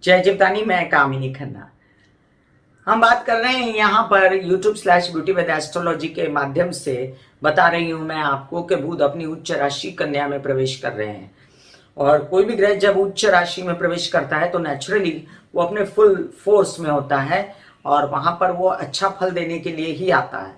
जय जीवदानी, मैं कामिनी खन्ना। हम बात कर रहे हैं यहाँ पर YouTube/ब्यूटी विद एस्ट्रोलॉजी के माध्यम से बता रही हूँ मैं आपको कि बुध अपनी उच्च राशि कन्या में प्रवेश कर रहे हैं। और कोई भी ग्रह जब उच्च राशि में प्रवेश करता है तो नेचुरली वो अपने फुल फोर्स में होता है और वहां पर वो अच्छा फल देने के लिए ही आता है।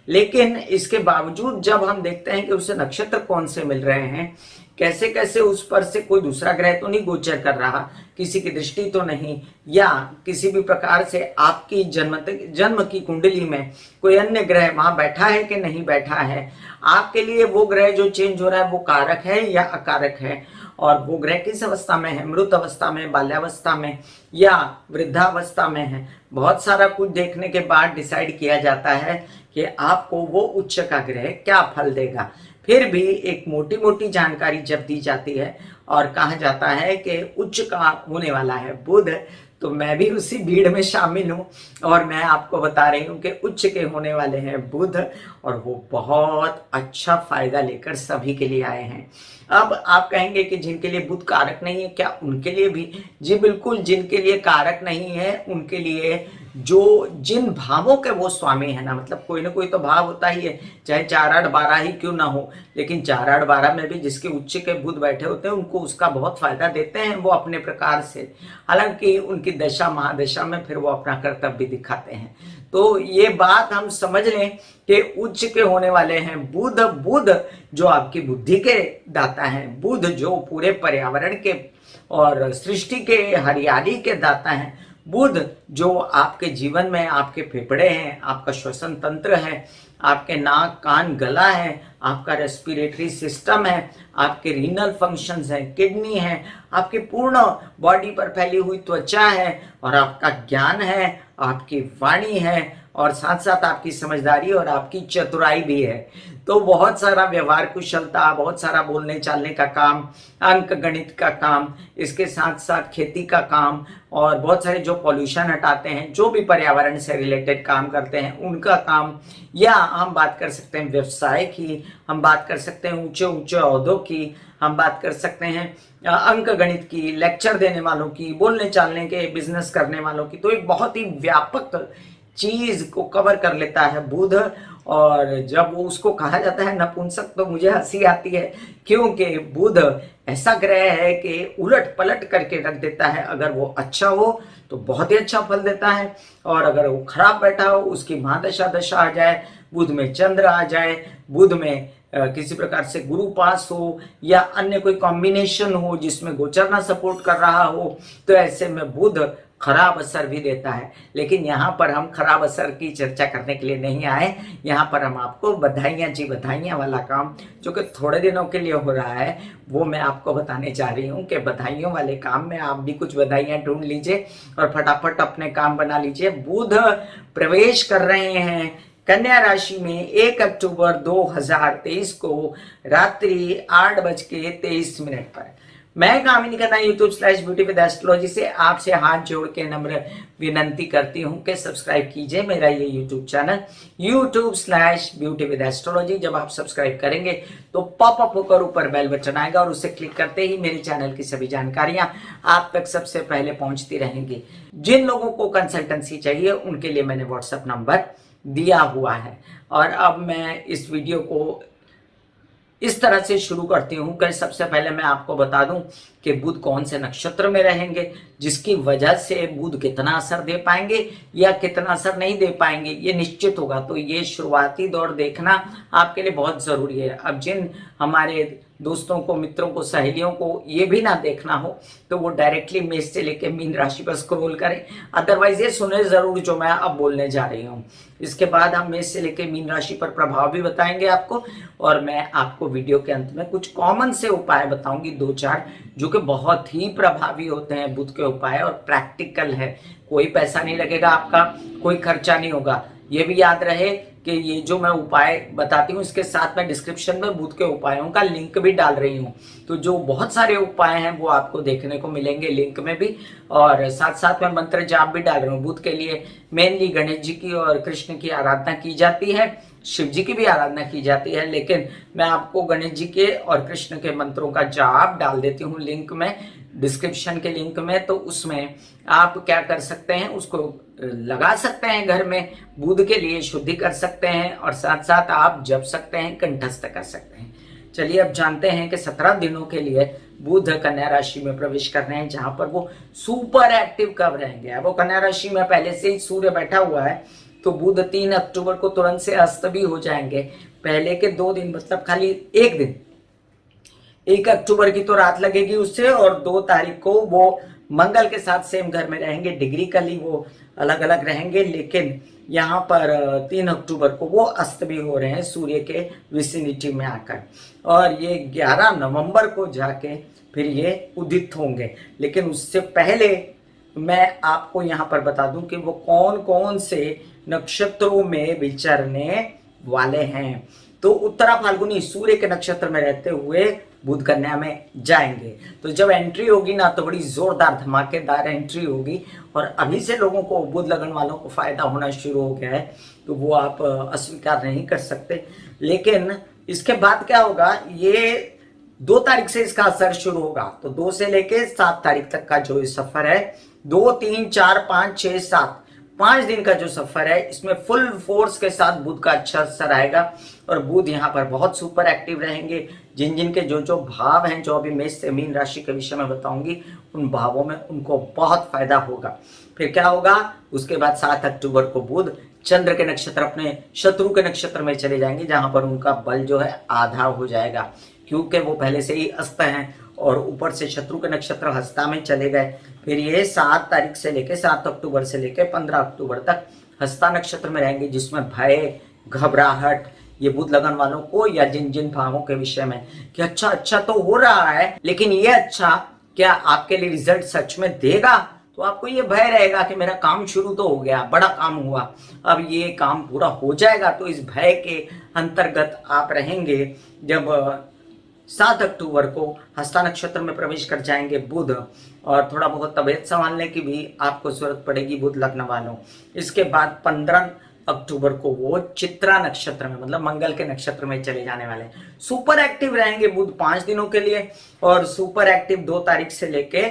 लेकिन इसके बावजूद जब हम देखते हैं कि उसे नक्षत्र कौन से मिल रहे हैं, कैसे कैसे उस पर से कोई दूसरा ग्रह तो नहीं गोचर कर रहा, किसी की दृष्टि तो नहीं, या किसी भी प्रकार से आपकी जन्म की कुंडली में कोई अन्य ग्रह वहां बैठा है कि नहीं बैठा है, आपके लिए वो ग्रह जो चेंज हो रहा है वो कारक है या अकारक है, और वो ग्रह किस अवस्था में है, मृत अवस्था में, बाल्यावस्था में या वृद्धावस्था में है, बहुत सारा कुछ देखने के बाद डिसाइड किया जाता है कि आपको वो उच्च का ग्रह क्या फल देगा। फिर भी एक मोटी मोटी जानकारी जब दी जाती है और कहा जाता है कि उच्च का होने वाला है बुध, तो मैं भी उसी भीड़ में शामिल हूं और मैं आपको बता रही हूं कि उच्च के होने वाले हैं बुध, और वो बहुत अच्छा फायदा लेकर सभी के लिए आए हैं। अब आप कहेंगे कि जिनके लिए बुध कारक नहीं है, क्या उनके लिए भी? जी बिल्कुल, जिनके लिए कारक नहीं है उनके लिए जो जिन भावों के वो स्वामी है ना, मतलब कोई ना कोई तो भाव होता ही है, चाहे 4 8 12 ही क्यों ना हो, लेकिन 4 8 12 में भी जिसके उच्च के बुध बैठे होते हैं उनको उसका बहुत फायदा देते हैं वो अपने प्रकार से। हालांकि उनकी दशा महादशा में फिर वो अपना कर्तव्य दिखाते हैं। तो ये बात हम समझ लें कि उच्च के होने वाले हैं बुध। बुध जो आपकी बुद्धि के दाता हैं, बुध जो पूरे पर्यावरण के और सृष्टि के हरियाली के दाता हैं, बुध जो आपके जीवन में आपके फेफड़े हैं, आपका श्वसन तंत्र है, आपके नाक कान गला है, आपका रेस्पिरेटरी सिस्टम है, आपके रीनल फंक्शंस हैं, किडनी है, आपकी पूर्ण बॉडी पर फैली हुई त्वचा है, और आपका ज्ञान है, आपकी वाणी है, और साथ साथ आपकी समझदारी और आपकी चतुराई भी है। तो बहुत सारा व्यवहार कुशलता, बहुत सारा बोलने चालने का काम, अंक गणित का काम, इसके साथ साथ खेती का काम, और बहुत सारे जो पॉल्यूशन हटाते हैं, जो भी पर्यावरण से रिलेटेड काम करते हैं उनका काम, या हम बात कर सकते हैं व्यवसाय की, हम बात कर सकते हैं ऊंचे ऊंचे ओहदों की, हम बात कर सकते हैं अंक गणित की, लेक्चर देने वालों की, बोलने चालने के, बिजनेस करने वालों की। तो एक बहुत ही व्यापक चीज को कवर कर लेता है बुध। और जब वो उसको कहा जाता है नपुंसक तो मुझे हंसी आती है, क्योंकि बुध ऐसा ग्रह है कि उलट पलट करके रख देता है। अगर वो अच्छा हो तो बहुत ही अच्छा फल देता है, और अगर वो खराब बैठा हो, उसकी महादशा दशा आ जाए, बुध में चंद्र आ जाए, बुध में किसी प्रकार से गुरु पास हो, या अन्य कोई कॉम्बिनेशन हो जिसमें गोचर ना सपोर्ट कर रहा हो, तो ऐसे में बुध खराब असर भी देता है। लेकिन यहाँ पर हम खराब असर की चर्चा करने के लिए नहीं आए, यहाँ पर हम आपको बधाइयाँ जी बधाइयाँ वाला काम जो कि थोड़े दिनों के लिए हो रहा है वो मैं आपको बताने जा रही हूँ कि बधाइयों वाले काम में आप भी कुछ बधाइयाँ ढूंढ लीजिए और फटाफट अपने काम बना लीजिए। बुध प्रवेश कर रहे हैं कन्या राशि में 1 अक्टूबर 2023 को रात्रि 8:23 पर। मैं कामिनी खन्ना YouTube/ब्यूटी विद एस्ट्रोलॉजी से आपसे हाथ जोड़ के नम्र विनंती करती हूं कि सब्सक्राइब कीजिए मेरा ये YouTube चैनल YouTube/ब्यूटी विद एस्ट्रोलॉजी। जब आप सब्सक्राइब करेंगे तो पॉपअप होकर ऊपर बेल बटन आएगा और उसे क्लिक करते ही मेरे चैनल की सभी जानकारियां आप तक सबसे पहले पहुंचती रहेंगी। जिन लोगों को कंसल्टेंसी चाहिए उनके लिए मैंने व्हाट्सएप नंबर दिया हुआ है। और अब मैं इस वीडियो को इस तरह से शुरू करती हूं कि सबसे पहले मैं आपको बता दूं कि बुध कौन से नक्षत्र में रहेंगे, जिसकी वजह से बुध कितना असर दे पाएंगे या कितना असर नहीं दे पाएंगे ये निश्चित होगा। तो ये शुरुआती दौर देखना आपके लिए बहुत जरूरी है। अब जिन हमारे दोस्तों को, मित्रों को, सहेलियों को ये भी ना देखना हो तो वो डायरेक्टली मेष से लेकर मीन राशि पर स्क्रॉल करें, अदरवाइज ये सुने जरूर जो मैं अब बोलने जा रही हूँ। इसके बाद हम मेष से लेकर मीन राशि पर प्रभाव भी बताएंगे आपको, और मैं आपको वीडियो के अंत में कुछ कॉमन से उपाय बताऊंगी 2-4 जो कि बहुत ही प्रभावी होते हैं बुध के उपाय, और प्रैक्टिकल है। कोई पैसा नहीं लगेगा आपका, कोई खर्चा नहीं होगा। ये भी याद रहे कि ये जो मैं उपाय बताती हूँ इसके साथ मैं डिस्क्रिप्शन में बुध के उपायों का लिंक भी डाल रही हूँ। तो जो बहुत सारे उपाय हैं वो आपको देखने को मिलेंगे लिंक में भी, और साथ साथ में मंत्र जाप भी डाल रही हूँ। बुध के लिए मेनली गणेश जी की और कृष्ण की आराधना की जाती है, शिव जी की भी आराधना की जाती है, लेकिन मैं आपको गणेश जी के और कृष्ण के मंत्रों का जाप डाल देती हूँ लिंक में। डिस्क्रिप्शन के लिंक में, तो उसमें आप क्या कर सकते हैं, उसको लगा सकते हैं घर में, बुध के लिए शुद्धि कर सकते हैं और साथ साथ आप जप सकते हैं, कंठस्थ कर सकते हैं। चलिए अब जानते हैं कि 17 दिनों के लिए बुध कन्या राशि में प्रवेश कर रहे हैं, जहां पर वो सुपर एक्टिव कब रहेंगे। अब वो कन्या राशि में पहले से ही सूर्य बैठा हुआ है, तो बुध 3 अक्टूबर को तुरंत से अस्त भी हो जाएंगे। पहले के 2 दिन मतलब खाली एक दिन, 1 अक्टूबर की तो रात लगेगी उससे, और 2 तारीख को वो मंगल के साथ सेम घर में रहेंगे। डिग्रिकली वो अलग अलग रहेंगे, लेकिन यहाँ पर 3 अक्टूबर को वो अस्त भी हो रहे हैं सूर्य के विसिनिटी में आकर, और ये 11 नवंबर को जाके फिर ये उदित होंगे। लेकिन उससे पहले मैं आपको यहाँ पर बता दूं कि वो कौन कौन से नक्षत्रों में विचरने वाले हैं। तो उत्तरा फाल्गुनी सूर्य के नक्षत्र में रहते हुए बुध कन्या में जाएंगे। तो जब एंट्री होगी ना, तो बड़ी जोरदार धमाकेदार एंट्री होगी, और अभी से लोगों को, बुध लगन वालों को फायदा होना शुरू हो गया है, तो वो आप अस्वीकार नहीं कर सकते। लेकिन इसके बाद क्या होगा, ये 2 तारीख से इसका असर शुरू होगा। तो 2 से लेके 7 तारीख तक का जो सफर है, 2, 3, 4, 5, 6, 7, 5 दिन का जो सफर है, इसमें फुल फोर्स के साथ बुध का अच्छा असर आएगा, और बुध यहाँ पर बहुत सुपर एक्टिव रहेंगे। जिन जिन के जो जो भाव हैं, जो अभी मेष से मीन राशि के विषय में बताऊंगी, उन भावों में उनको बहुत फायदा होगा। फिर क्या होगा, उसके बाद 7 अक्टूबर को बुध चंद्र के नक्षत्र, अपने शत्रु के नक्षत्र में चले जाएंगे, जहां पर उनका बल जो है आधा हो जाएगा, क्योंकि वो पहले से ही अस्त हैं, और ऊपर से शत्रु के नक्षत्र हस्ता में चले गए। फिर ये 7 तारीख से लेके 7 अक्टूबर से लेके 15 अक्टूबर तक हस्ता नक्षत्र में रहेंगे, जिसमें भय, घबराहट, ये बुध लगन वालों को, या जिन जिन भावों के विषय में कि अच्छा तो हो रहा है, लेकिन ये अच्छा क्या आपके लिए रिजल्ट सच में देगा, तो आपको ये भय रहेगा कि मेरा काम शुरू तो हो गया, बड़ा काम हुआ, अब ये काम पूरा हो जाएगा। तो इस भय के अंतर्गत आप रहेंगे। जब 7 अक्टूबर को हस्ता नक्षत्र में प्रवेश कर जाएंगे बुध, और थोड़ा बहुत तबीयत संभालने की भी आपको जरूरत पड़ेगी बुध लग्न वालों। इसके बाद 15 अक्टूबर को वो चित्रा नक्षत्र में, मतलब मंगल के नक्षत्र में चले जाने वाले। सुपर एक्टिव रहेंगे बुध 5 दिनों के लिए, और सुपर एक्टिव 2 तारीख से लेके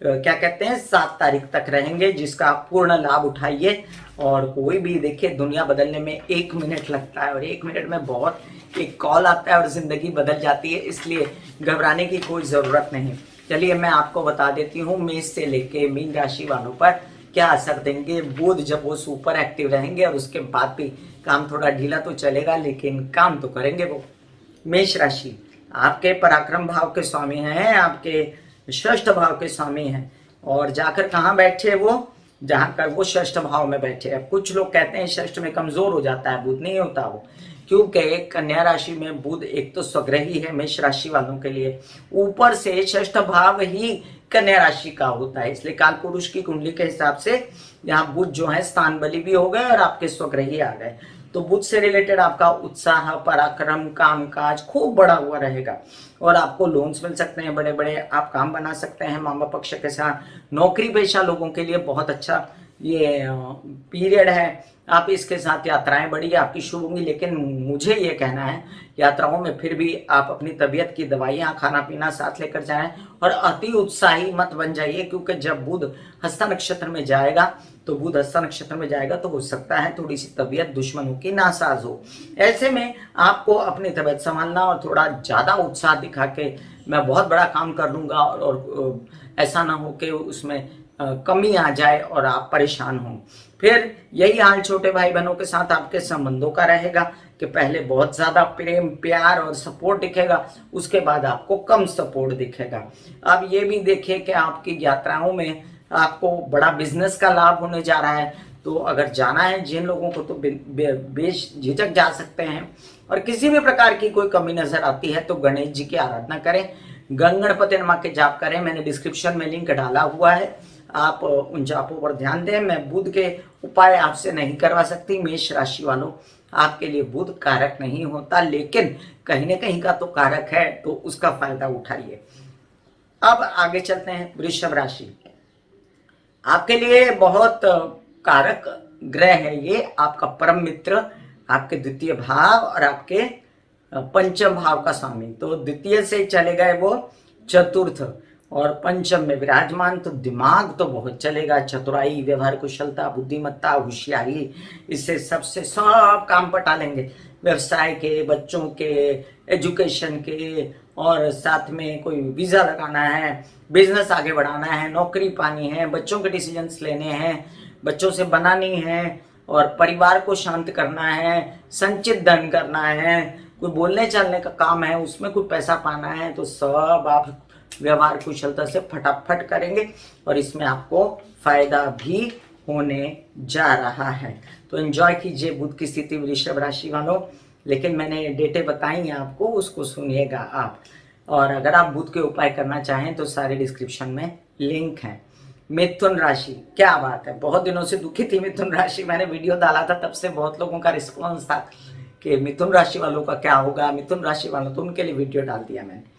क्या कहते हैं 7 तारीख तक रहेंगे, जिसका आप पूर्ण लाभ उठाइए। और कोई भी देखिए, दुनिया बदलने में 1 मिनट लगता है, और 1 मिनट में बहुत एक कॉल आता है और जिंदगी बदल जाती है, इसलिए घबराने की कोई जरूरत नहीं। चलिए मैं आपको बता देती हूँ मेष से लेके मीन राशि वालों पर क्या असर देंगे बुध, जब वो सुपर एक्टिव रहेंगे, और उसके बाद भी काम थोड़ा ढीला तो चलेगा, लेकिन काम तो करेंगे वो। मेष राशि आपके पराक्रम भाव के स्वामी हैं, आपके षष्ठ भाव के स्वामी हैं, और जाकर कहाँ बैठे वो, जहाँ कर वो षष्ठ भाव में बैठे। अब कुछ लोग कहते हैं षष्ठ में कमजोर हो जाता है बुध, नहीं होता वो, क्योंकि कन्या राशि में बुध एक तो स्वग्रही है मेष राशि वालों के लिए, ऊपर से षष्ठ भाव ही कन्या राशि का होता है, इसलिए काल पुरुष की कुंडली के हिसाब से यहाँ बुध जो है स्थान बली भी हो गए और आपके स्वग्रही आ गए। तो बुध से रिलेटेड आपका उत्साह, पराक्रम, कामकाज खूब बढ़ा हुआ रहेगा, और आपको लोन्स मिल सकते हैं बड़े बड़े, आप काम बना सकते हैं मामा पक्ष के साथ। नौकरी पेशा लोगों के लिए बहुत अच्छा ये पीरियड है। आप इसके साथ यात्राएं बड़ी आपकी शुरू होंगी, लेकिन मुझे ये कहना है यात्राओं में फिर भी आप अपनी तबीयत की दवाइयाँ, खाना पीना साथ लेकर जाएं, और अति उत्साही मत बन जाइए, क्योंकि जब बुध हस्ता नक्षत्र में जाएगा, तो बुध हस्ता नक्षत्र में जाएगा तो हो सकता है थोड़ी सी तबीयत दुश्मनों की नासाज हो। ऐसे में आपको अपनी तबीयत संभालना, और थोड़ा ज्यादा उत्साह दिखा के मैं बहुत बड़ा काम कर लूंगा, और ऐसा ना हो कि उसमें कमी आ जाए और आप परेशान हों। फिर यही हाल छोटे भाई बहनों के साथ आपके संबंधों का रहेगा कि पहले बहुत ज्यादा प्रेम, प्यार और सपोर्ट दिखेगा, उसके बाद आपको कम सपोर्ट दिखेगा। अब ये भी देखिए कि आपकी यात्राओं में आपको बड़ा बिजनेस का लाभ होने जा रहा है, तो अगर जाना है जिन लोगों को तो बेझिझक जा सकते हैं। और किसी भी प्रकार की कोई कमी नजर आती है तो गणेश जी की आराधना करें, गणपति नमा के जाप करें, मैंने डिस्क्रिप्शन में लिंक डाला हुआ है, आप उन जापों पर ध्यान दें। मैं बुध के उपाय आपसे नहीं करवा सकती मेष राशि वालों, आपके लिए बुध कारक नहीं होता, लेकिन कहीं ना कहीं का तो कारक है, तो उसका फायदा उठाइए। अब आगे चलते हैं वृषभ राशि। आपके लिए बहुत कारक ग्रह है ये, आपका परम मित्र, आपके द्वितीय भाव और आपके पंचम भाव का स्वामी। तो द्वितीय से चले गए वो चतुर्थ, और पंचम में विराजमान, तो दिमाग तो बहुत चलेगा, चतुराई, व्यवहार कुशलता, बुद्धिमत्ता, होशियारी, इससे सबसे सब काम पटा लेंगे, व्यवसाय के, बच्चों के, एजुकेशन के, और साथ में कोई वीजा लगाना है, बिजनेस आगे बढ़ाना है, नौकरी पानी है, बच्चों के डिसीजंस लेने हैं, बच्चों से बनानी है, और परिवार को शांत करना है, संचित धन करना है, कोई बोलने चलने का काम है, उसमें कोई पैसा पाना है, तो सब आप व्यवहार कुशलता से फटाफट करेंगे और इसमें आपको फायदा भी होने जा रहा है। तो एंजॉय कीजिए बुध की स्थिति वृषभ राशि वालों। लेकिन मैंने डेटे बताई हैं आपको, उसको सुनिएगा आप। और अगर आप बुध के उपाय करना चाहें तो सारे डिस्क्रिप्शन में लिंक है। मिथुन राशि, क्या बात है, बहुत दिनों से दुखी थी मिथुन राशि। मैंने वीडियो डाला था, तब से बहुत लोगों का रिस्पॉन्स था कि मिथुन राशि वालों का क्या होगा, मिथुन राशि वालों, तो उनके लिए वीडियो डाल दिया मैंने।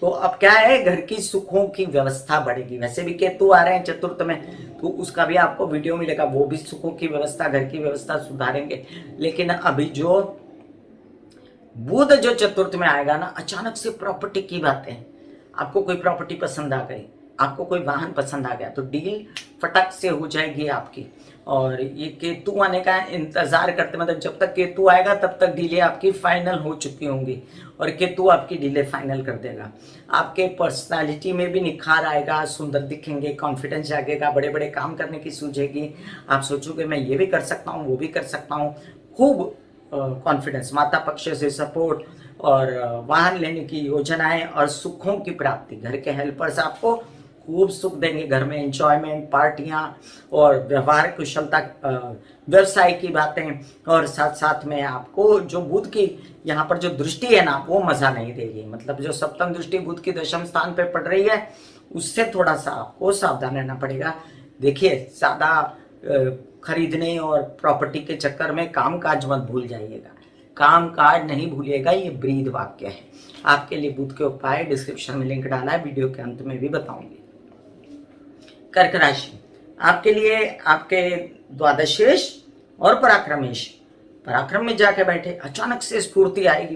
तो अब क्या है, घर की सुखों की व्यवस्था बढ़ेगी। वैसे भी केतु आ रहे हैं चतुर्थ में, तो उसका भी आपको वीडियो मिलेगा, वो भी सुखों की व्यवस्था, घर की व्यवस्था सुधारेंगे। लेकिन अभी जो बुध जो चतुर्थ में आएगा ना, अचानक से प्रॉपर्टी की बातें, आपको कोई प्रॉपर्टी पसंद आ गई, आपको कोई वाहन पसंद आ गया, तो डील फटक से हो जाएगी आपकी। और ये केतु आने का इंतजार करते, मतलब जब तक केतु आएगा तब तक डीले आपकी फाइनल हो चुकी होंगी, और केतु आपकी डीले फाइनल कर देगा। आपके पर्सनालिटी में भी निखार आएगा, सुंदर दिखेंगे, कॉन्फिडेंस जागेगा, बड़े बड़े काम करने की सूझेगी। आप सोचोगे मैं ये भी कर सकता हूँ, वो भी कर सकता हूँ, खूब कॉन्फिडेंस, माता पक्ष से सपोर्ट, और वाहन लेने की योजनाएं, और सुखों की प्राप्ति। घर के हेल्पर्स आपको खूब सुख देंगे, घर में एंजॉयमेंट, पार्टियां, और व्यवहार कुशलता, व्यवसाय की बातें, और साथ साथ में आपको जो बुध की यहाँ पर जो दृष्टि है ना, वो मजा नहीं देगी। मतलब जो सप्तम दृष्टि बुध की दशम स्थान पे पड़ रही है, उससे थोड़ा सा आपको सावधान रहना पड़ेगा। देखिए, ज्यादा खरीदने और प्रॉपर्टी के चक्कर में काम काज मत भूल जाइएगा, काम काज नहीं भूलिएगा, ये ब्रीद वाक्य है। आपके लिए बुध के उपाय डिस्क्रिप्शन में लिंक डाला है, वीडियो के अंत में भी बताऊंगी। कर्क राशि, आपके लिए आपके द्वादशेश और पराक्रमेश, पराक्रम में जाके बैठे, अचानक से स्फूर्ति आएगी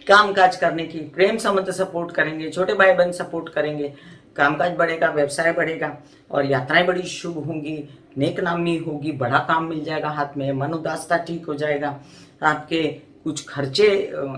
काम काज करने की, प्रेम संबंध सपोर्ट करेंगे, छोटे भाई बहन सपोर्ट करेंगे, कामकाज बढ़ेगा, व्यवसाय बढ़ेगा, और यात्राएं बड़ी शुभ होंगी, नेक नामी होगी, बड़ा काम मिल जाएगा हाथ में, मन उदासता ठीक हो जाएगा। आपके कुछ खर्चे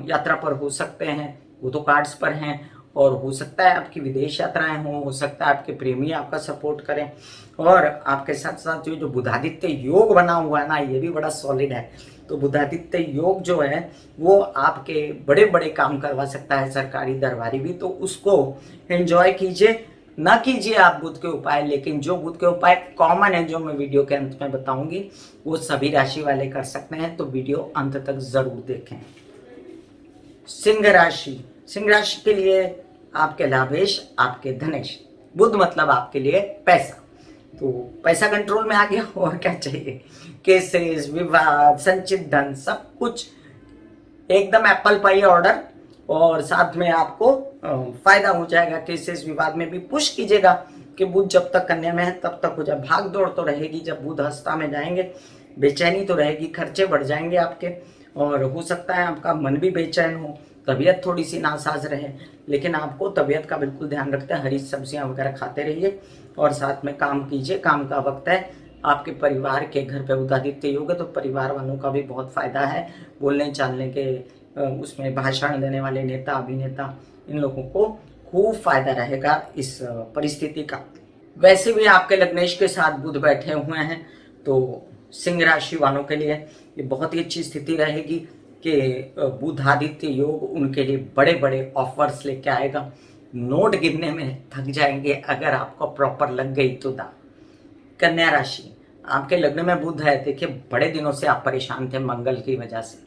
यात्रा पर हो सकते हैं, वो तो कार्ड्स पर हैं, और हो सकता है आपकी विदेश यात्राएं हो सकता है आपके प्रेमी आपका सपोर्ट करें। और आपके साथ साथ जो बुधादित्य योग बना हुआ है ना, ये भी बड़ा सॉलिड है। तो बुधादित्य योग जो है वो आपके बड़े बड़े काम करवा सकता है, सरकारी दरबारी भी, तो उसको एंजॉय कीजिए। ना कीजिए आप बुध के उपाय, लेकिन जो बुध के उपाय कॉमन है, जो मैं वीडियो के अंत में बताऊंगी, वो सभी राशि वाले कर सकते हैं, तो वीडियो अंत तक जरूर देखें। सिंह राशि, सिंह राशि के लिए आपके लाभेश, आपके धनेश, बुध मतलब आपके लिए पैसा, तो पैसा कंट्रोल में आ गया, और क्या चाहिए। केसेस, विवाद, संचित धन, सब कुछ एकदम एप्पल पाई ऑर्डर, और साथ में आपको फायदा हो जाएगा। केसेस विवाद में भी पुश कीजिएगा कि बुध जब तक कन्या में है तब तक हो जाए। भाग दौड़ तो रहेगी, जब बुध हस्ता में जाएंगे बेचैनी तो रहेगी, खर्चे बढ़ जाएंगे आपके, और हो सकता है आपका मन भी बेचैन हो, तबीयत थोड़ी सी नासाज रहे, लेकिन आपको तबीयत का बिल्कुल ध्यान रखते हैं, हरी सब्जियां वगैरह खाते रहिए, और साथ में काम कीजिए, काम का वक्त है। आपके परिवार के घर पे बुधादित्य योग है, तो परिवार वालों का भी बहुत फायदा है, बोलने चालने के, उसमें भाषण देने वाले नेता, अभिनेता, इन लोगों को खूब फायदा रहेगा इस परिस्थिति का। वैसे भी आपके लग्नेश के साथ बुध बैठे हुए हैं, तो सिंह राशि वालों के लिए ये बहुत ही अच्छी स्थिति रहेगी कि बुधादित्य योग उनके लिए बड़े बड़े ऑफर्स लेके आएगा। नोट गिनने में थक जाएंगे अगर आपको प्रॉपर लग गई तो दा। कन्या राशि, आपके लग्न में बुध है, देखिए बड़े दिनों से आप परेशान थे मंगल की वजह से,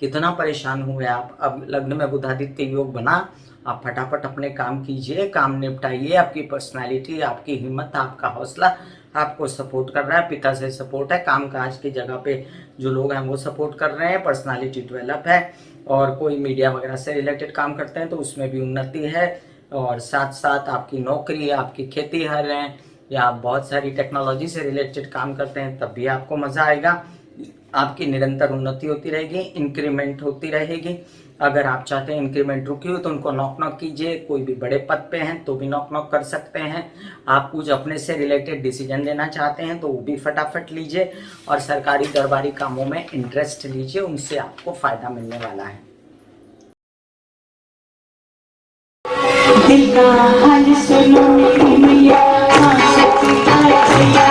कितना परेशान हुए आप। अब लग्न में बुधादित्य योग बना, आप फटाफट अपने काम कीजिए, काम निपटाइए। आपकी पर्सनालिटी, आपकी हिम्मत, आपका हौसला आपको सपोर्ट कर रहा है, पिता से सपोर्ट है, काम काज की जगह पे जो लोग हैं वो सपोर्ट कर रहे हैं, पर्सनालिटी डेवलप है, और कोई मीडिया वगैरह से रिलेटेड काम करते हैं तो उसमें भी उन्नति है, और साथ साथ आपकी नौकरी, आपकी खेती हर है, या आप बहुत सारी टेक्नोलॉजी से रिलेटेड काम करते हैं तब भी आपको मजा आएगा। आपकी निरंतर उन्नति होती रहेगी, इंक्रीमेंट होती रहेगी, अगर आप चाहते हैं इंक्रीमेंट रुकी हो तो उनको नॉक नॉक कीजिए। कोई भी बड़े पद पे हैं तो भी नॉक नॉक कर सकते हैं। आप कुछ अपने से रिलेटेड डिसीजन लेना चाहते हैं तो वो भी फटाफट लीजिए। और सरकारी दरबारी कामों में इंटरेस्ट लीजिए, उनसे आपको फायदा मिलने वाला है। दिल का हाल सुनो मेरी मैया, शक्ति आए भैया।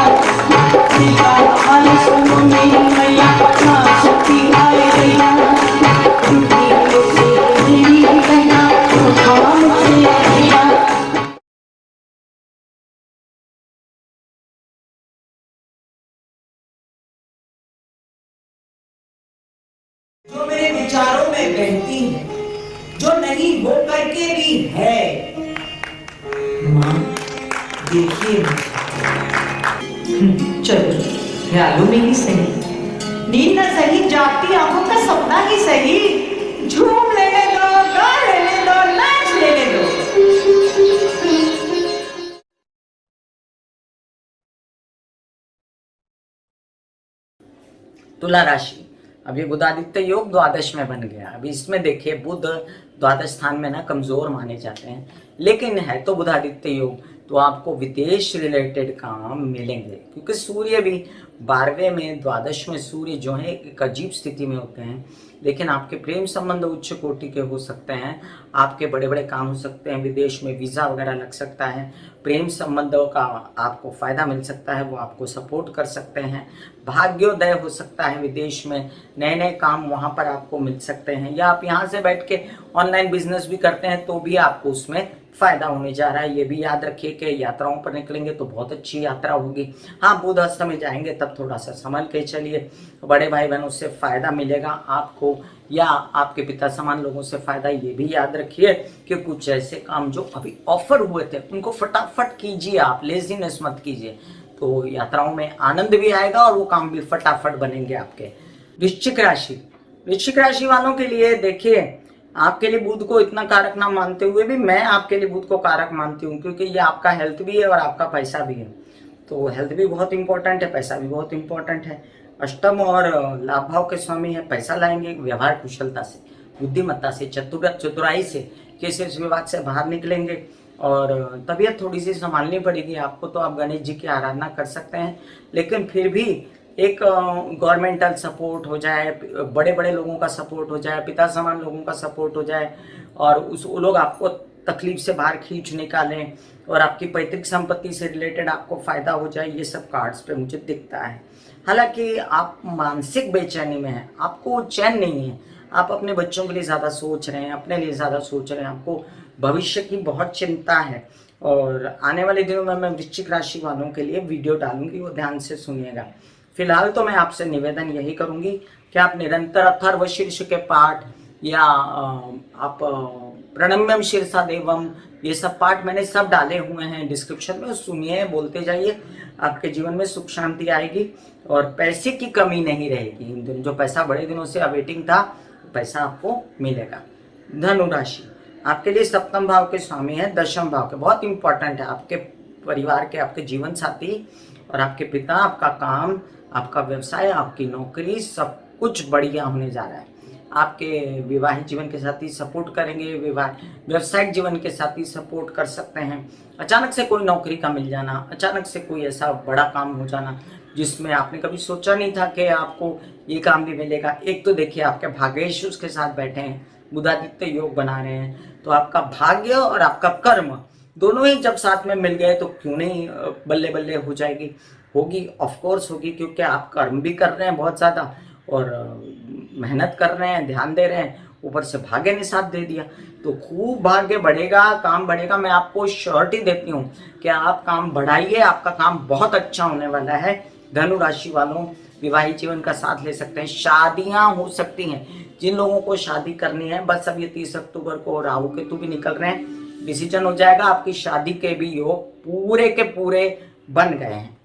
दिल का हाल सुनो मेरी मैया, शक्ति आए भैया। जो मेरे विचारों में बहती है, जो नहीं हो करके भी है, माँ देखिए। चलो ख्यालों में ही सही, नींद न सही, जागती आंखों का सपना ही सही, झूम लेने दो, गा लेने दो, नाच लेने दो। तुला राशि, अभी बुधादित्य योग द्वादश में बन गया। अभी इसमें देखिए बुध द्वादश स्थान में ना कमजोर माने जाते हैं, लेकिन है तो बुधादित्य योग, तो आपको विदेश रिलेटेड काम मिलेंगे, क्योंकि सूर्य भी 12वें में, द्वादश में सूर्य जो है एक अजीब स्थिति में होते हैं। लेकिन आपके प्रेम संबंध उच्च कोटि के हो सकते हैं, आपके बड़े बड़े काम हो सकते हैं, विदेश में वीज़ा वगैरह लग सकता है, प्रेम संबंधों का आपको फायदा मिल सकता है, वो आपको सपोर्ट कर सकते हैं, भाग्योदय हो सकता है, विदेश में नए नए काम वहाँ पर आपको मिल सकते हैं, या आप यहाँ से बैठ के ऑनलाइन बिजनेस भी करते हैं तो भी आपको उसमें फायदा होने जा रहा है। ये भी याद रखिए कि यात्राओं पर निकलेंगे तो बहुत अच्छी यात्रा होगी। हाँ, बुध अस्त में जाएंगे तब थोड़ा सा संभल के चलिए, बड़े भाई बहनों से फायदा मिलेगा आपको, या आपके पिता समान लोगों से फायदा। ये भी याद रखिए कि कुछ ऐसे काम जो अभी ऑफर हुए थे उनको फटाफट कीजिए, आप लेजीनेस मत कीजिए, तो यात्राओं में आनंद भी आएगा और वो काम भी फटाफट बनेंगे आपके। वृश्चिक राशि, वृश्चिक राशि वालों के लिए देखिए, आपके लिए बुध को इतना कारक ना मानते हुए भी मैं आपके लिए बुध को कारक मानती हूँ, क्योंकि ये आपका हेल्थ भी है और आपका पैसा भी है। तो हेल्थ भी बहुत इंपॉर्टेंट है, पैसा भी बहुत इंपॉर्टेंट है। अष्टम और लाभ भाव के स्वामी है, पैसा लाएंगे व्यवहार कुशलता से, बुद्धिमत्ता से, चतुराई से, किसी विवाद से बाहर निकलेंगे। और तबीयत थोड़ी सी संभालनी पड़ेगी आपको, तो आप गणेश जी की आराधना कर सकते हैं, लेकिन फिर भी एक गवर्नमेंटल सपोर्ट हो जाए, बड़े बड़े लोगों का सपोर्ट हो जाए, पिता समान लोगों का सपोर्ट हो जाए, और वो लोग आपको तकलीफ से बाहर खींच निकालें, और आपकी पैतृक संपत्ति से रिलेटेड आपको फायदा हो जाए, ये सब कार्ड्स पे मुझे दिखता है। हालांकि आप मानसिक बेचैनी में हैं, आपको चैन नहीं है, आप अपने बच्चों के लिए ज़्यादा सोच रहे हैं, अपने लिए ज़्यादा सोच रहे हैं, आपको भविष्य की बहुत चिंता है। और आने वाले दिनों में मैं वृश्चिक राशि वालों के लिए वीडियो डालूंगी, वो ध्यान से सुनिएगा। फिलहाल तो मैं आपसे निवेदन यही करूंगी कि आप निरंतर अथर्वशीर्ष के पाठ, या आप प्रणम्यम शीर्षा देवम, ये सब पाठ मैंने सब डाले हुए हैं डिस्क्रिप्शन में, सुनिए, बोलते जाइए, आपके जीवन में सुख शांति आएगी और पैसे की कमी नहीं रहेगी। इन दिनों जो पैसा बड़े दिनों से अवेटिंग था, पैसा आपको मिलेगा। धनु राशि, आपके लिए सप्तम भाव के स्वामी है, दशम भाव के, बहुत इंपॉर्टेंट है, आपके परिवार के, आपके जीवन साथी और आपके पिता, आपका काम, आपका व्यवसाय, आपकी नौकरी, सब कुछ बढ़िया होने जा रहा है। आपके विवाहित जीवन के साथी सपोर्ट करेंगे, व्यवसायिक जीवन के साथी सपोर्ट कर सकते हैं। अचानक से कोई नौकरी का मिल जाना, अचानक से कोई ऐसा बड़ा काम हो जाना जिसमें आपने कभी सोचा नहीं था कि आपको ये काम भी मिलेगा। एक तो देखिए आपके भाग्येश उसके साथ बैठे हैं, बुधादित्य योग बना रहे हैं, तो आपका भाग्य और आपका कर्म दोनों ही जब साथ में मिल गए तो क्यों नहीं बल्ले बल्ले हो जाएगी, होगी, ऑफ कोर्स होगी, क्योंकि आप कर्म भी कर रहे हैं बहुत ज़्यादा और मेहनत कर रहे हैं, ध्यान दे रहे हैं, ऊपर से भाग्य ने साथ दे दिया, तो खूब भाग्य बढ़ेगा, काम बढ़ेगा। मैं आपको श्योरिटी देती हूँ कि आप काम बढ़ाइए, आपका काम बहुत अच्छा होने वाला है। धनु राशि वालों, विवाहित जीवन का साथ ले सकते हैं, शादियां हो सकती हैं, जिन लोगों को शादी करनी है, बस अब ये 30 अक्टूबर को राहु केतु भी निकल रहे हैं, डिसीजन हो जाएगा, आपकी शादी के भी योग पूरे के पूरे बन गए हैं।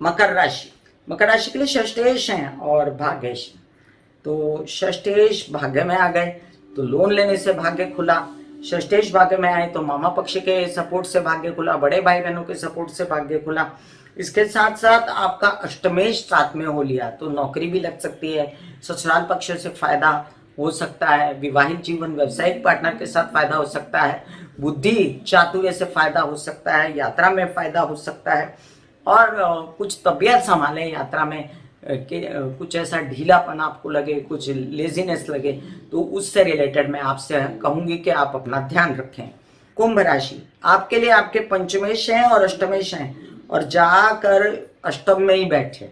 मकर राशि, मकर राशि के लिए षष्ठेश हैं और भाग्येश, तो षष्ठेश भाग्य में आ गए तो लोन लेने से भाग्य खुला, षष्ठेश भाग्य में आए तो मामा पक्ष के सपोर्ट से भाग्य खुला, बड़े भाई बहनों के सपोर्ट से भाग्य खुला। इसके साथ साथ आपका अष्टमेश साथ में हो लिया तो नौकरी भी लग सकती है, ससुराल पक्ष से फायदा हो सकता है, विवाहित जीवन, व्यवसायिक पार्टनर के साथ फायदा हो सकता है, बुद्धि चातुर्य से फायदा हो सकता है, यात्रा में फायदा हो सकता है, और कुछ तबीयत संभालें यात्रा में कि कुछ ऐसा ढीलापन आपको लगे, कुछ लेजीनेस लगे, तो उससे रिलेटेड मैं आपसे कहूंगी कि आप अपना ध्यान रखें। कुंभ राशि, आपके लिए आपके पंचमेश हैं और अष्टमेश हैं, और जाकर अष्टम में ही बैठे।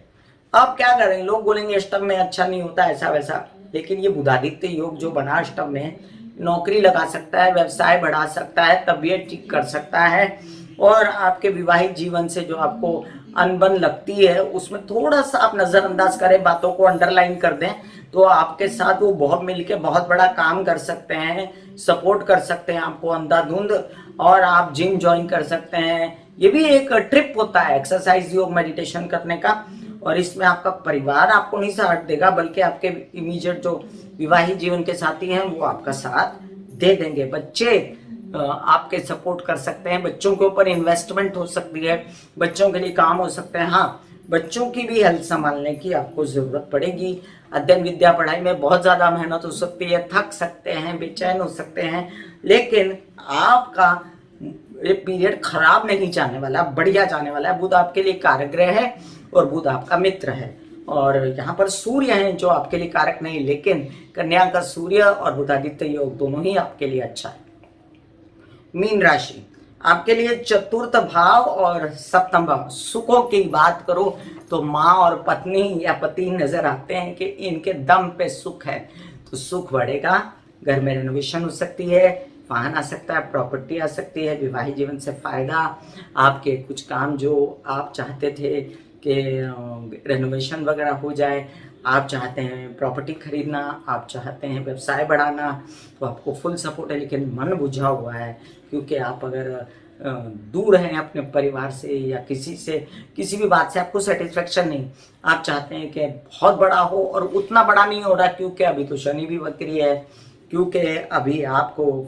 अब क्या करें, लोग बोलेंगे अष्टम में अच्छा नहीं होता ऐसा वैसा, लेकिन ये बुधादित्य योग जो बना अष्टम में, नौकरी लगा सकता है, व्यवसाय बढ़ा सकता है, तबीयत ठीक कर सकता है, और आपके विवाहित जीवन से जो आपको अनबन लगती है उसमें थोड़ा सा आप नजरअंदाज करें, बातों को अंडरलाइन कर दें, तो आपके साथ वो बहुत मिलके बहुत बड़ा काम कर सकते हैं, सपोर्ट कर सकते हैं आपको अंधाधुंध, और आप जिम ज्वाइन कर सकते हैं। ये भी एक ट्रिप होता है एक्सरसाइज, योग, मेडिटेशन करने का, और इसमें आपका परिवार आपको नहीं साथ देगा, बल्कि आपके इमीडिएट जो विवाहित जीवन के साथी हैं वो आपका साथ दे देंगे। बच्चे आपके सपोर्ट कर सकते हैं, बच्चों के ऊपर इन्वेस्टमेंट हो सकती है, बच्चों के लिए काम हो सकते हैं। हाँ, बच्चों की भी हेल्थ संभालने की आपको जरूरत पड़ेगी। अध्ययन विद्या पढ़ाई में बहुत ज्यादा मेहनत हो सकती है, थक सकते हैं, बेचैन हो सकते हैं, लेकिन आपका ये पीरियड खराब नहीं जाने वाला, बढ़िया जाने वाला है। बुध आपके लिए कारक ग्रह है और बुध आपका मित्र है, और यहाँ पर सूर्य है जो आपके लिए कारक नहीं, लेकिन कन्या का सूर्य और बुधादित्य योग दोनों ही आपके लिए अच्छा है। मीन राशि, आपके लिए चतुर्थ भाव और सप्तम भाव, सुखों की बात करो तो माँ और पत्नी या पति नजर आते हैं कि इनके दम पे सुख है, तो सुख बढ़ेगा, घर में रेनोवेशन हो सकती है, वाहन आ सकता है, प्रॉपर्टी आ सकती है, विवाहित जीवन से फायदा, आपके कुछ काम जो आप चाहते थे कि रेनोवेशन वगैरह हो जाए, आप चाहते हैं प्रॉपर्टी खरीदना, आप चाहते हैं व्यवसाय बढ़ाना, तो आपको फुल सपोर्ट है, लेकिन मन बुझा हुआ है, क्योंकि आप अगर दूर हैं अपने परिवार से या किसी से, किसी भी बात से आपको सेटिस्फेक्शन नहीं, आप चाहते हैं कि बहुत बड़ा हो, और उतना बड़ा नहीं हो रहा क्योंकि अभी तो शनि भी वक्री है, क्योंकि अभी आपको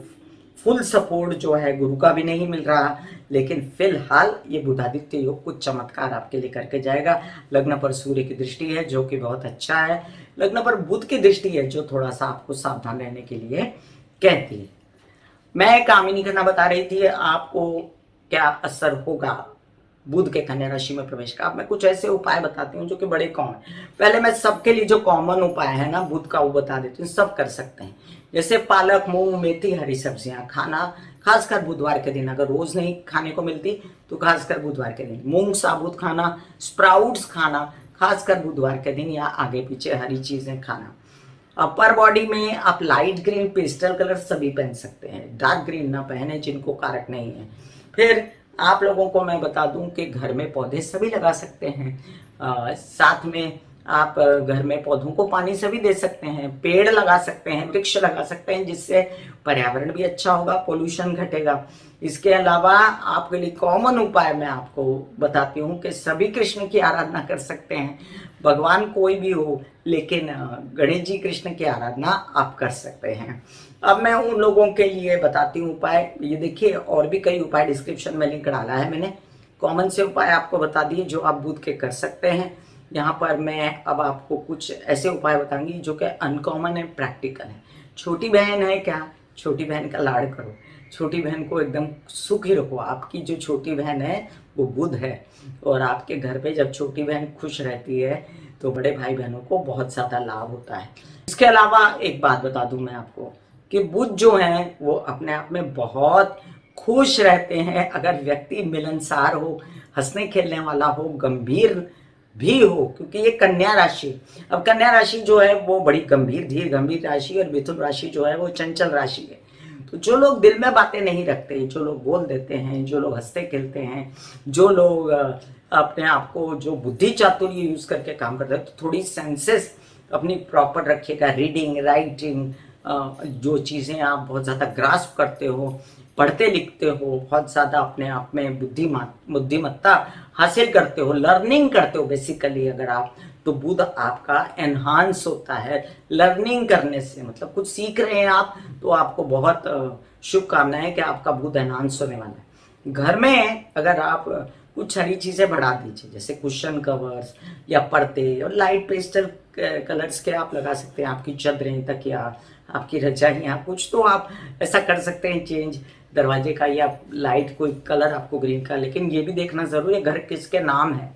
फुल सपोर्ट जो है गुरु का भी नहीं मिल रहा, लेकिन फिलहाल ये बुधादित्य योग कुछ चमत्कार आपके लिए करके जाएगा। लग्न पर सूर्य की दृष्टि है जो कि बहुत अच्छा है, लग्न पर बुध की दृष्टि है जो थोड़ा सा आपको सावधान रहने के लिए कहती है। मैं कामिनी खन्ना बता रही थी आपको क्या असर होगा बुध के कन्या राशि में प्रवेश का। अब मैं कुछ ऐसे उपाय बताती हूँ जो कि बड़े कॉमन, पहले मैं सबके लिए जो कॉमन उपाय है ना बुध का वो बता देती हूँ, सब कर सकते हैं। जैसे पालक, मूंग, मेथी, हरी सब्जियां खाना, खासकर बुधवार के दिन, अगर रोज नहीं खाने को मिलती तो खासकर बुधवार के दिन मूंग साबुत खाना, स्प्राउट्स खाना, खासकर बुधवार के दिन, या आगे पीछे हरी चीजें खाना। अपर बॉडी में आप लाइट ग्रीन, पेस्टल कलर सभी पहन सकते हैं, डार्क ग्रीन ना पहने जिनको कारक नहीं है। फिर आप लोगों को मैं बता दूं कि घर में पौधे सभी लगा सकते हैं, साथ में आप घर में पौधों को पानी सभी दे सकते हैं, पेड़ लगा सकते हैं, वृक्ष लगा सकते हैं, जिससे पर्यावरण भी अच्छा होगा, पोल्यूशन घटेगा। इसके अलावा आपके लिए कॉमन उपाय मैं आपको बताती हूँ कि सभी कृष्ण की आराधना कर सकते हैं, भगवान कोई भी हो, लेकिन गणेश जी कृष्ण की आराधना आप कर सकते हैं। अब मैं उन लोगों के लिए बताती हूँ उपाय, ये देखिए और भी कई उपाय डिस्क्रिप्शन में लिंक डाला है मैंने, कॉमन से उपाय आपको बता दिए जो आप बुध के कर सकते हैं। यहाँ पर मैं अब आपको कुछ ऐसे उपाय बताऊंगी जो कि अनकॉमन है, प्रैक्टिकल है। छोटी बहन है क्या, छोटी बहन का लाड़ करो, छोटी बहन को एकदम सुखी रखो। आपकी जो छोटी बहन है वो बुध है, और आपके घर पे जब छोटी बहन खुश रहती है तो बड़े भाई बहनों को बहुत ज्यादा लाभ होता है। इसके अलावा एक बात बता दूं मैं आपको कि बुध जो है वो अपने आप में बहुत खुश रहते हैं अगर व्यक्ति मिलनसार हो, हंसने खेलने वाला हो, गंभीर भी हो, क्योंकि ये कन्या राशि, अब कन्या राशि जो है वो बड़ी गंभीर, धीर गंभीर राशि, और मिथुन राशि जो है वो चंचल राशि है। तो जो लोग दिल में बातें नहीं रखते, जो लोग बोल देते हैं, जो लोग हंसते खेलते हैं, जो लोग अपने आप को जो बुद्धि चातुर्य यूज करके काम करते हैं, तो थोड़ी सेंसेस अपनी प्रॉपर रखिएगा। रीडिंग, राइटिंग, जो चीजें आप बहुत ज्यादा ग्रास्प करते हो, पढ़ते लिखते हो, बहुत ज्यादा अपने आप में बुद्धिमत्ता हासिल करते हो, लर्निंग करते हो बेसिकली अगर आप, तो बुध आपका एनहांस होता है लर्निंग करने से, मतलब कुछ सीख रहे हैं आप तो आपको बहुत शुभकामनाएं कि आपका बुध एनहांस होने वाला है। घर में अगर आप कुछ सारी चीजें बढ़ा दीजिए, जैसे कुशन कवर्स या पर्दे, और लाइट पेस्टल कलर्स के आप लगा सकते हैं। आपकी चादरें, तकिया, आपकी रजाइयाँ, कुछ तो आप ऐसा कर सकते हैं चेंज दरवाजे का, या लाइट कोई कलर आपको ग्रीन का। लेकिन ये भी देखना जरूरी है घर किसके नाम है,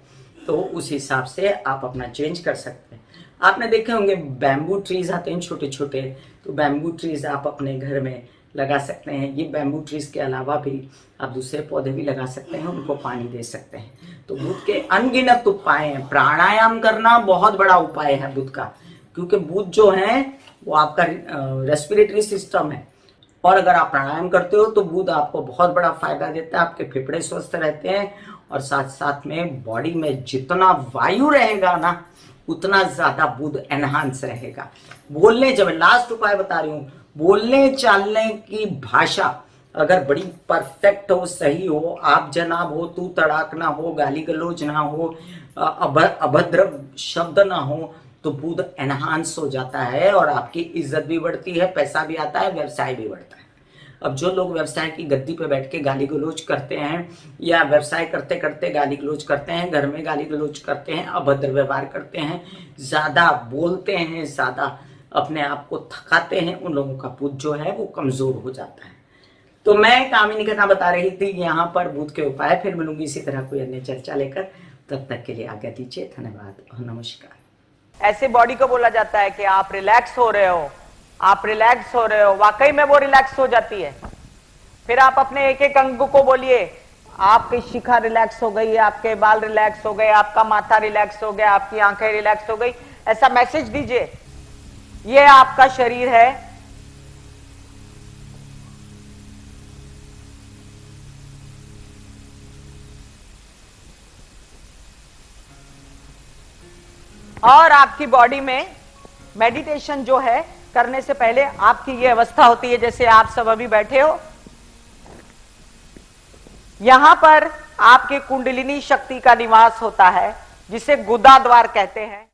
तो उस हिसाब से आप अपना चेंज कर सकते हैं। आपने देखे होंगे बैम्बू ट्रीज आते हैं छोटे छोटे, तो बैम्बू ट्रीज आप अपने घर में लगा सकते हैं। ये बैम्बू ट्रीज के अलावा भी आप दूसरे पौधे भी लगा सकते हैं, उनको पानी दे सकते हैं। तो बुध के अनगिनत उपाय हैं। प्राणायाम करना बहुत बड़ा उपाय है बुध का, क्योंकि बुध जो है वो आपका रेस्पिरेटरी सिस्टम है, और अगर आप प्राणायाम करते हो तो बुध आपको बहुत बड़ा फायदा देता है। आपके फेफड़े स्वस्थ रहते हैं, और साथ साथ में बॉडी में जितना वायु रहेगा ना, उतना ज्यादा बुध एनहांस रहेगा। बोलने, जब लास्ट उपाय बता रही हूँ, बोलने चालने की भाषा अगर बड़ी परफेक्ट हो, सही हो, आप जनाब हो, तू तड़ाक ना हो, गाली गलौज ना हो, अभद्र शब्द ना हो, तो बुध एनहांस हो जाता है, और आपकी इज्जत भी बढ़ती है, पैसा भी आता है, व्यवसाय भी बढ़ता है। अब जो लोग व्यवसाय की गद्दी पे बैठ के गाली गलौज करते हैं, या व्यवसाय करते करते गाली गलौज करते हैं, घर में गाली गलौज करते हैं, अभद्र व्यवहार करते हैं, ज्यादा बोलते हैं, ज्यादा अपने आप को थकाते हैं, उन लोगों का बुध जो है वो कमजोर हो जाता है। तो मैं कामिनी खन्ना बता रही थी यहाँ पर बुध के उपाय। फिर मिलूंगी इसी तरह कोई अन्य चर्चा लेकर, तब तक के लिए आज्ञा दीजिए। धन्यवाद और नमस्कार। ऐसे बॉडी को बोला जाता है कि आप रिलैक्स हो रहे हो, आप रिलैक्स हो रहे हो, वाकई में वो रिलैक्स हो जाती है। फिर आप अपने एक एक अंग को बोलिए, आपकी शिखा रिलैक्स हो गई, आपके बाल रिलैक्स हो गए, आपका माथा रिलैक्स हो गया, आपकी आंखें रिलैक्स हो गई, ऐसा मैसेज दीजिए। ये आपका शरीर है, और आपकी बॉडी में मेडिटेशन जो है करने से पहले आपकी ये अवस्था होती है, जैसे आप सब अभी बैठे हो, यहां पर आपके कुंडलिनी शक्ति का निवास होता है, जिसे गुदा द्वार कहते हैं।